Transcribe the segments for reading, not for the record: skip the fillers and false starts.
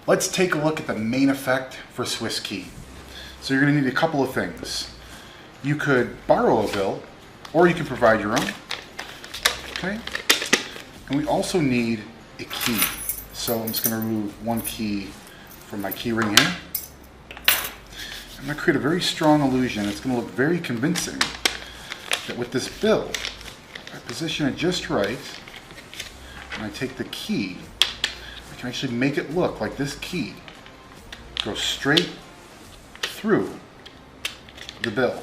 Let's take a look at the main effect for Swiss key. So you're going to need a couple of things. You could borrow a bill, or you can provide your own. Okay? And we also need a key. So I'm just going to remove one key from my key ring here. I'm going to create a very strong illusion. It's going to look very convincing that with this bill, if I position it just right, and I take the key, I can actually make it look like this key goes straight through the bill.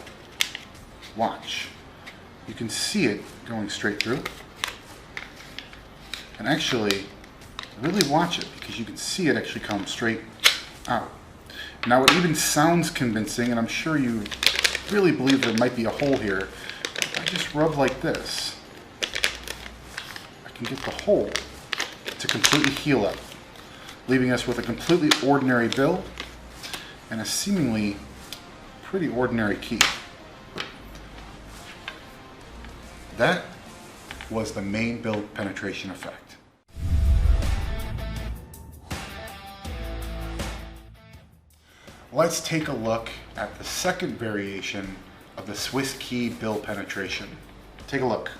Watch. You can see it going straight through. And actually, really watch it because you can see it actually come straight out. Now it even sounds convincing, and I'm sure you really believe there might be a hole here. If I just rub like this, I can get the hole to completely heal up, leaving us with a completely ordinary bill and a seemingly pretty ordinary key. That was the main bill penetration effect. Let's take a look at the second variation of the Swiss key bill penetration. Take a look.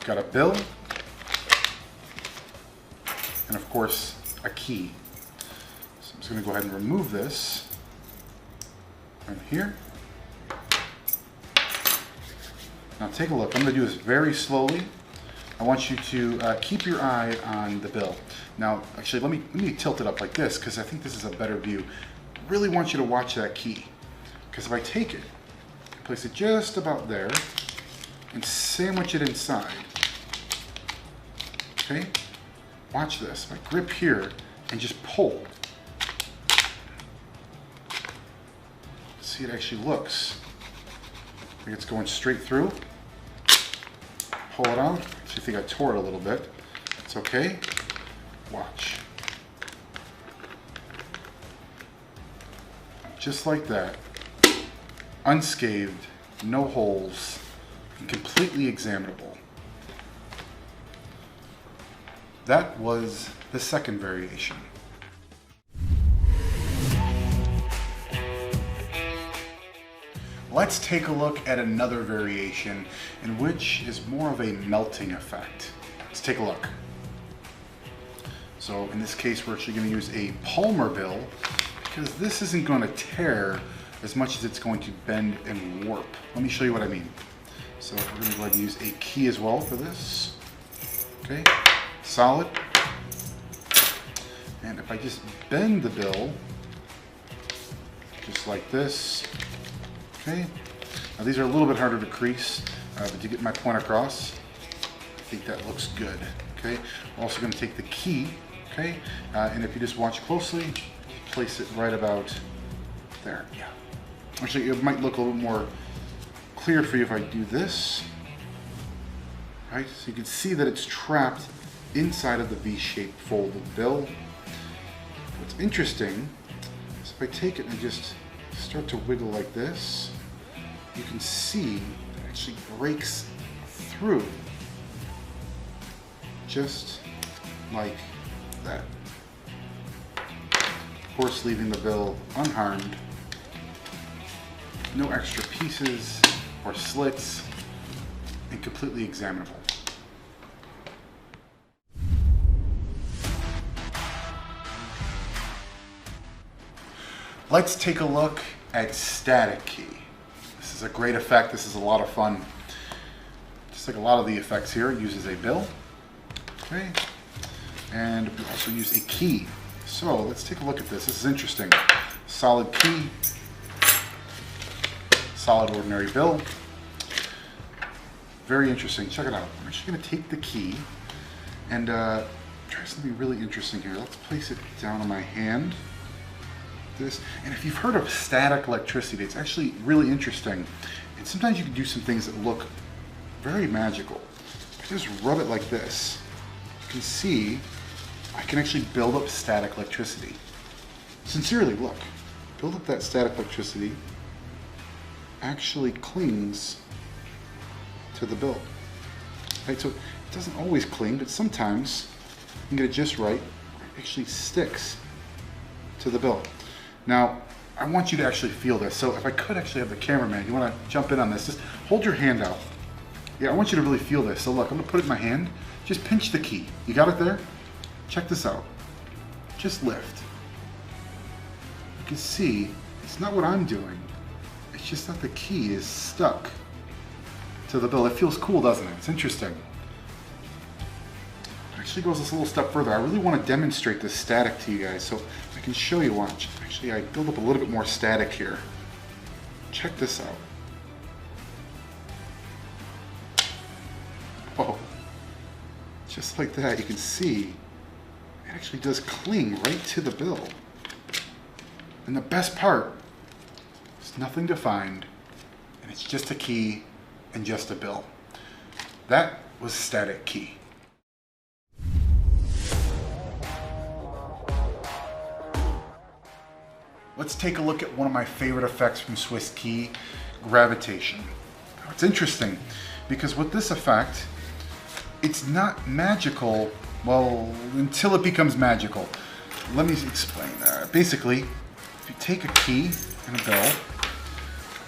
Got a bill, and of course a key. So I'm just going to go ahead and remove this right here. Now take a look. I'm going to do this very slowly. I want you to keep your eye on the bill. Now, actually, let me tilt it up like this because I think this is a better view. I really want you to watch that key because if I take it, place it just about there, and sandwich it inside. Okay? Watch this. If I grip here and just pull, see, it actually looks like it's going straight through. Pull it out. I think I tore it a little bit. It's okay. Watch. Just like that. Unscathed, no holes, and completely examinable. That was the second variation. Let's take a look at another variation in which is more of a melting effect. Let's take a look. So in this case, we're actually going to use a Palmer bill because this isn't going to tear as much as it's going to bend and warp. Let me show you what I mean. So we're going to go ahead and use a key as well for this. Okay, solid. And if I just bend the bill, just like this, okay. Now these are a little bit harder to crease, but to get my point across, I think that looks good. Okay. We're also going to take the key, okay, and if you just watch closely, place it right about there. Yeah. Actually, it might look a little more clear for you if I do this. Right. So you can see that it's trapped inside of the V-shaped folded bill. What's interesting is if I take it and just start to wiggle like this, you can see it actually breaks through just like that. Of course, leaving the bill unharmed, no extra pieces or slits, and completely examinable. Let's take a look at static key. This is a great effect. This is a lot of fun. Just like a lot of the effects here, it uses a bill. Okay. And we also use a key. So let's take a look at this. This is interesting. Solid key. Solid ordinary bill. Very interesting. Check it out. I'm actually going to take the key and try something really interesting here. Let's place it down on my hand. This, and if you've heard of static electricity, it's actually really interesting. And sometimes you can do some things that look very magical. I just rub it like this. You can see I can actually build up static electricity. Sincerely, look. Build up that static electricity. Actually clings to the bill. Right, so it doesn't always cling, but sometimes and get it just right, it actually sticks to the bill. Now, I want you to actually feel this. So if I could actually have the cameraman, you want to jump in on this, just hold your hand out. Yeah, I want you to really feel this. So look, I'm going to put it in my hand. Just pinch the key. You got it there? Check this out. Just lift. You can see, it's not what I'm doing. It's just that the key is stuck to the bill. It feels cool, doesn't it? It's interesting. It actually goes this little step further. I really want to demonstrate this static to you guys, so I can show you. Watch. Actually, I build up a little bit more static here. Check this out. Whoa. Just like that, you can see it actually does cling right to the bill. And the best part is nothing to find, and it's just a key and just a bill. That was Static Key. Let's take a look at one of my favorite effects from Swiss Key, gravitation. Now, it's interesting because with this effect, it's not magical, well, until it becomes magical. Let me explain that. Basically, if you take a key and a bill,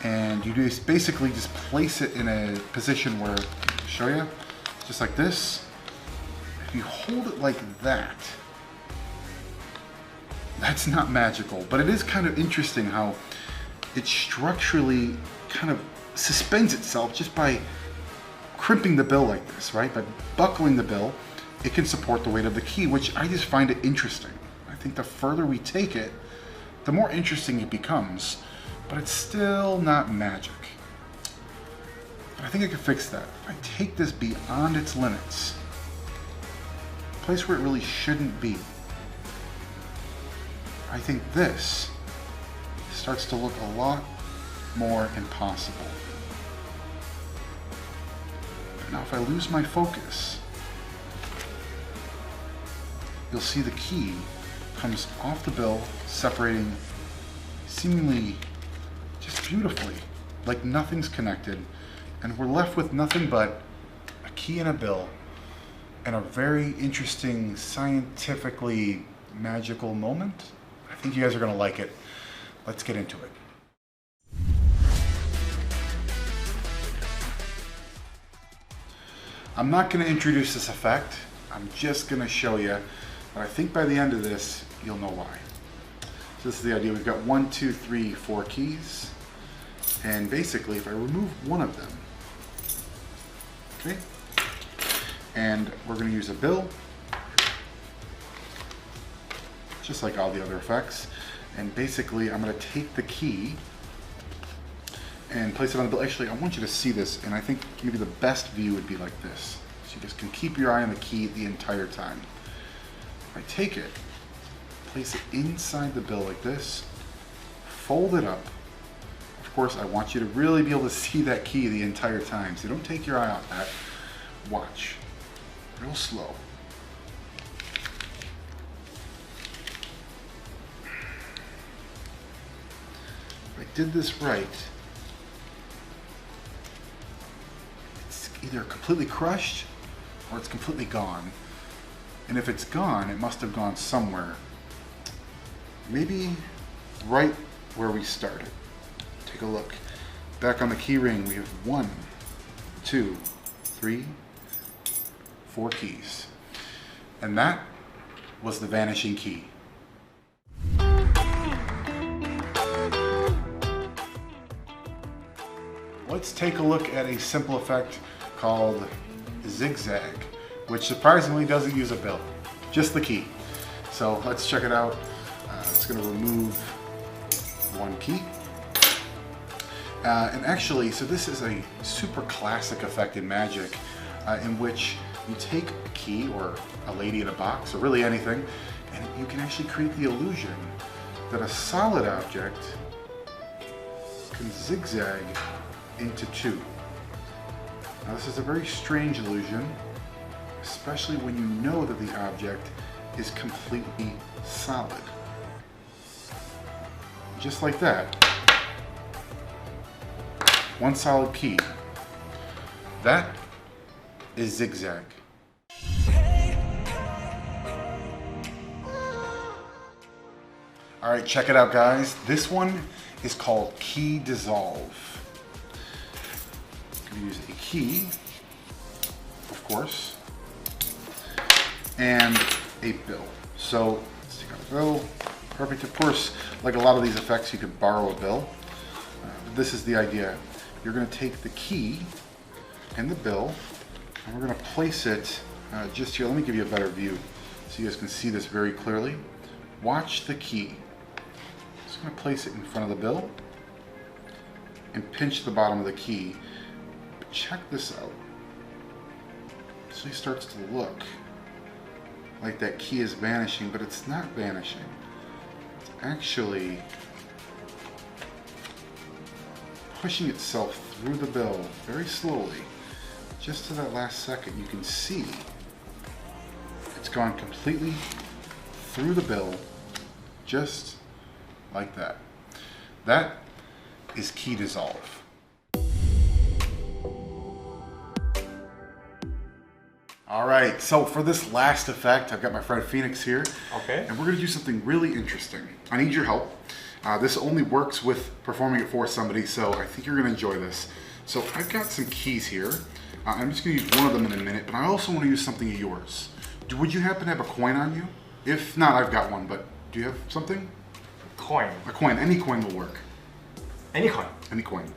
and you just basically just place it in a position where, I'll show you, just like this. If you hold it like that, that's not magical, but it is kind of interesting how it structurally kind of suspends itself just by crimping the bill like this, right? By buckling the bill, it can support the weight of the key, which I just find it interesting. I think the further we take it, the more interesting it becomes, but it's still not magic. But I think I can fix that. If I take this beyond its limits, a place where it really shouldn't be, I think this starts to look a lot more impossible. Now if I lose my focus, you'll see the key comes off the bill, separating seemingly just beautifully, like nothing's connected, and we're left with nothing but a key and a bill, and a very interesting, scientifically magical moment. I think you guys are going to like it. Let's get into it. I'm not going to introduce this effect. I'm just going to show you, but I think by the end of this, you'll know why. So this is the idea. We've got 1, 2, 3, 4 keys, and basically if I remove one of them, okay, and we're going to use a bill, just like all the other effects, and basically I'm going to take the key and place it on the bill. Actually, I want you to see this, and I think maybe the best view would be like this, so you guys can keep your eye on the key the entire time. If I take it, place it inside the bill like this, fold it up. Of course, I want you to really be able to see that key the entire time, so don't take your eye off that. Watch, real slow. If I did this right, it's either completely crushed or it's completely gone. And if it's gone, it must have gone somewhere. Maybe right where we started. Take a look. Back on the key ring, we have 1, 2, 3, 4 keys. And that was the vanishing key. Let's take a look at a simple effect called Zigzag, which surprisingly doesn't use a bill, just the key. So let's check it out. It's going to remove 1 key. And actually, so this is a super classic effect in Magic, in which you take a key or a lady in a box or really anything, and you can actually create the illusion that a solid object can zigzag into 2. Now this is a very strange illusion, especially when you know that the object is completely solid. Just like that. 1 solid key. That is Zigzag. All right, check it out, guys. This one is called Key Dissolve. I'm gonna use a key, of course, and a bill. So let's take out a bill. Perfect. Of course, like a lot of these effects, you could borrow a bill. But this is the idea. You're gonna take the key and the bill, and we're gonna place it just here. Let me give you a better view so you guys can see this very clearly. Watch the key. Just gonna place it in front of the bill and pinch the bottom of the key. But check this out. So he starts to look like that key is vanishing, but it's not vanishing. It's actually pushing itself through the bill very slowly. Just to that last second, you can see it's gone completely through the bill, just like that. That is Key Dissolve. All right, so for this last effect, I've got my friend Phoenix here. Okay. And we're gonna do something really interesting. I need your help. This only works with performing it for somebody, so I think you're gonna enjoy this. So I've got some keys here. I'm just gonna use one of them in a minute, but I also wanna use something of yours. Would you happen to have a coin on you? If not, I've got one, but do you have something? Coin. A coin, any coin will work. Any coin. Any coin.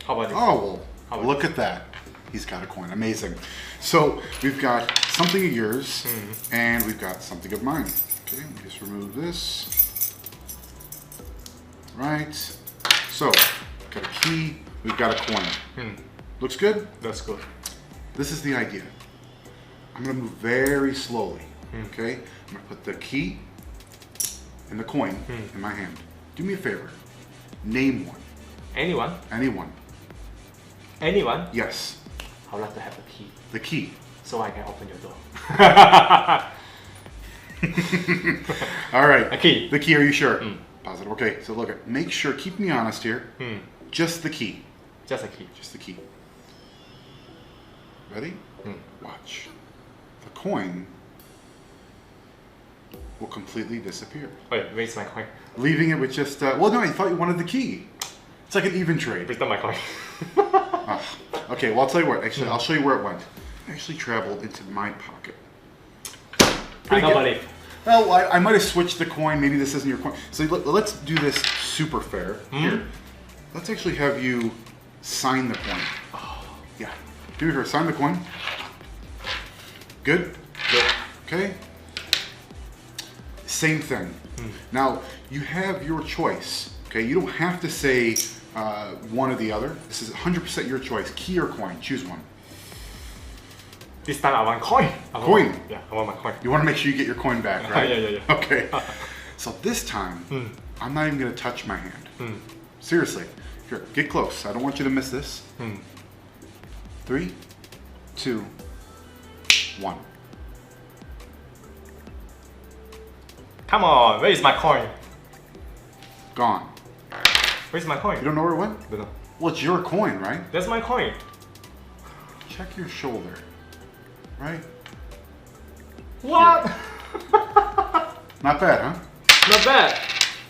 How about this? Oh, well, look at that. He's got a coin, amazing. So we've got something of yours, and we've got something of mine. Okay, let me just remove this. Right. So, got a key, we've got a coin. Looks good? That's good. This is the idea. I'm gonna move very slowly, okay? I'm gonna put the key and the coin in my hand. Do me a favor, name one. Anyone? Anyone. Anyone? Yes, I would like to have a key the key. so I can open your door. All right. A key. The key, are you sure? Positive. Okay, so look, make sure, keep me honest here. Just the key. Just a key. Just the key. Ready? Watch. The coin will completely disappear. Wait, where's my coin? Leaving it with just, well, no, I thought you wanted the key. It's like an even trade. Where's my coin? Okay, well, I'll tell you what, actually, I'll show you where it went. It actually traveled into my pocket. I don't believe. Well, I might have switched the coin. Maybe this isn't your coin. So let's do this super fair. Here, let's actually have you sign the coin. Yeah. Do me a favor, sign the coin. Good? Good. Okay. Same thing. Now, you have your choice. Okay, you don't have to say one or the other. This is 100% your choice. Key or coin, choose one. This time I want coin. Coin? Yeah, I want my coin. You want to make sure you get your coin back, right? Yeah. Okay. So this time, I'm not even going to touch my hand. Seriously. Here, get close. I don't want you to miss this. 3, 2, 1. Come on, where is my coin? Gone. Where's my coin? You don't know where it went? No. Well, it's your coin, right? That's my coin. Check your shoulder. Right? What? Not bad, huh? Not bad.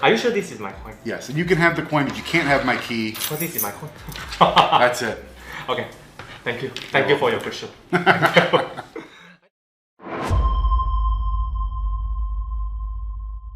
Are you sure this is my coin? Yes, and you can have the coin, but you can't have my key. Well, this is my coin. That's it. Okay. Thank you. Thank you for your question.